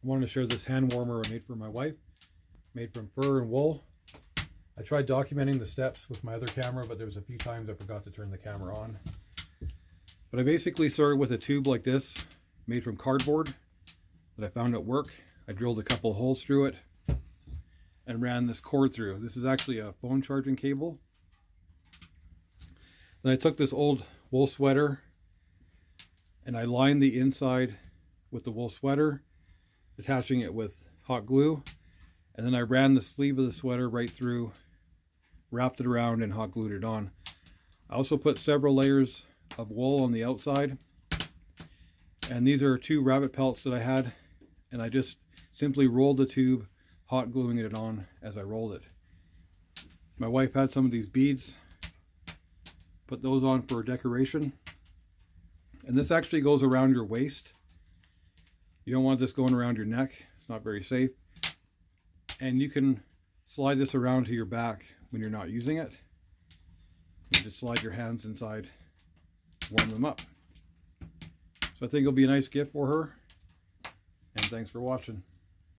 I wanted to share this hand warmer I made for my wife, made from fur and wool. I tried documenting the steps with my other camera, but there was a few times I forgot to turn the camera on. But I basically started with a tube like this, made from cardboard, that I found at work. I drilled a couple holes through it and ran this cord through. This is actually a phone charging cable. Then I took this old wool sweater and I lined the inside with the wool sweater, attaching it with hot glue, and then I ran the sleeve of the sweater right through, wrapped it around, and hot glued it on. I also put several layers of wool on the outside, and these are 2 rabbit pelts that I had, and I just simply rolled the tube, hot gluing it on as I rolled it. My wife had some of these beads, put those on for decoration, and this actually goes around your waist. You don't want this going around your neck, it's not very safe. And you can slide this around to your back when you're not using it. You just slide your hands inside, warm them up. So I think it'll be a nice gift for her, and thanks for watching.